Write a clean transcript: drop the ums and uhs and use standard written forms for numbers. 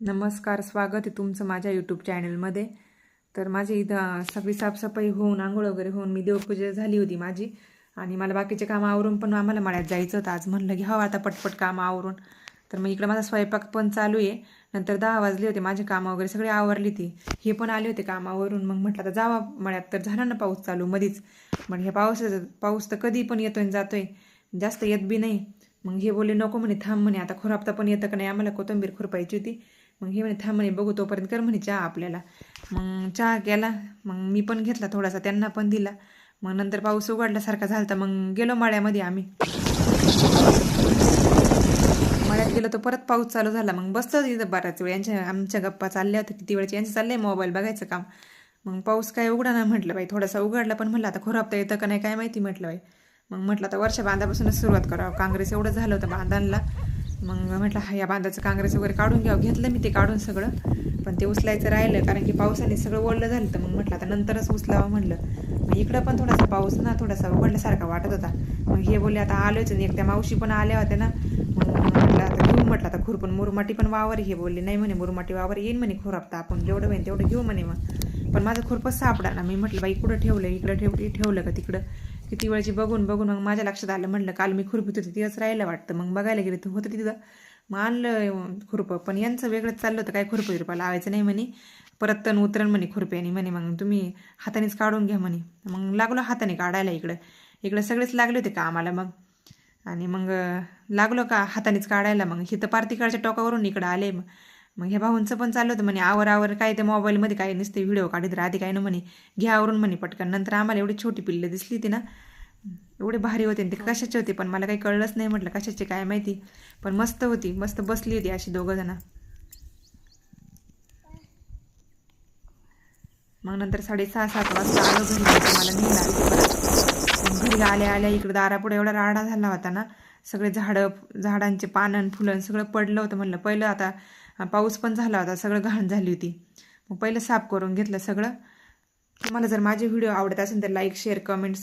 नमस्कार, स्वागत आहे तुमचं माझ्या यूट्यूब चॅनलमध्ये. तर माझी इथं सगळी साफसफाई होऊन आंघोळ वगैरे होऊन मी देवपूजा झाली होती माझी. आणि मला बाकीचे कामं आवरून पण आम्हाला मळ्यात जायचं होतं आज. म्हणलं की हवं आता पटपट कामं आवरून. तर मग इकडं माझा स्वयंपाक पण चालू आहे. नंतर 10 वाजले होते, माझे कामं वगैरे सगळी आवरली ती. हे पण आले होते कामावरून. मग म्हटलं आता जावा मळ्यात. तर झाला ना पाऊस चालू मधीच. मग हे पाऊस तर कधी पण येतोय आणि जातोय, जास्त येत बी नाही. मग हे बोलले नको म्हणे, थांब म्हणे, आता खुरपता पण येतं का नाही, आम्हाला कोथिंबीर खुरपायची होती. मग हे म्हणे थांब म्हणे, बघू तोपर्यंत कर म्हणे चहा आपल्याला. मग चहा केला. मग मी पण घेतला थोडासा, त्यांना पण दिला. मग नंतर पाऊस उघडल्यासारखा झाला तर मग गेलो मळ्यामध्ये आम्ही. मळ्यात गेलो तर परत पाऊस चालू झाला. मग बसतो तिथं बराच वेळ, आमच्या गप्पा चालल्या होत्या किती वेळची, यांचं चाललंय मोबाईल बघायचं काम. मग पाऊस काय उघडा ना, म्हटलं बाई थोडासा उघडला, पण म्हटलं आता खुरपता येतं का नाही काय माहिती म्हटलं बाई. मग म्हटलं आता वर्षा बांधापासूनच सुरुवात करावं. काँग्रेस एवढं झालं होतं बांधांना. मग म्हटलं हा या बांधाचं काँग्रेस वगैरे काढून घ्यावं. घेतलं मी ते काढून सगळं, पण ते उचलायचं राहिलं कारण की पावसाने सगळं ओढलं झालं. तर मग म्हटलं आता नंतरच उचलावं म्हणलं. मग इकडं पण थोडासा पाऊस ना थोडासा उघडल्यासारखा वाटत होता. मग हे बोलले आता आलोच. एक त्या मावशी पण आल्या होत्या ना. मग म्हटलं आता घेऊ, म्हटलं आता खुरपून मुरमाटी पण वावर. हे बोलले नाही म्हणे मुरमाटी वावर येईन म्हणे खुरपता, आपण जेवढं होईल तेवढं घेऊ म्हणे. मग पण माझं खुरपच सापडा ना. मी म्हटलं बाई कुठं ठेवलं, इकडं ठेवलं का तिकडं. किती वेळची बघून मग माझ्या लक्षात आलं. म्हटलं काल मी खुरपीत होती तिथंच राहिलं वाटतं. मग बघायला गेले तर होतं तिथं. मग आणलं खुरपं, पण यांचं वेगळंच चाललं होतं. काय खुरपं लावायचं नाही म्हणे, परत तण उतरण म्हणे खुरप्याने म्हणे. मग तुम्ही हातानेच काढून घ्या म्हणे. मग लागलो हाताने काढायला. इकडं सगळेच लागले होते कामाला. मग आणि मग लागलो का हातानेच काढायला. मग इथं पार तिकडच्या टोकावरून इकडं आले. मग ह्या भाऊंचं पण चाललं होतं म्हणे आवर काय ते मोबाईलमध्ये काय नसते व्हिडिओ काढित राहते काय ना म्हणे, घ्या आवरून म्हणे पटकन. नंतर आम्हाला एवढी छोटी पिल्लं दिसली ती ना, एवढे भारी होते ते. कशाचे होते पण मला काही कळलंच नाही. म्हटलं कशाचे काय माहिती, पण मस्त होती, मस्त बसली होती अशी दोघं जण. मग नंतर 6:30-7 वाजता आलो घरी. मला नेहमी आली परत. मग घरी आल्या इकडे दारापुढे एवढा राडा झाला होता ना. सगळे झाडांचे पानं फुलं सगळं पडलं होतं. म्हणलं पहिलं आता पाऊस पण झाला होता, सगळं घाण झाली होती. मग पहिलं साफ करून घेतलं सगळं. तुम्हाला जर माझे व्हिडिओ आवडत असेल तर लाईक शेअर कमेंट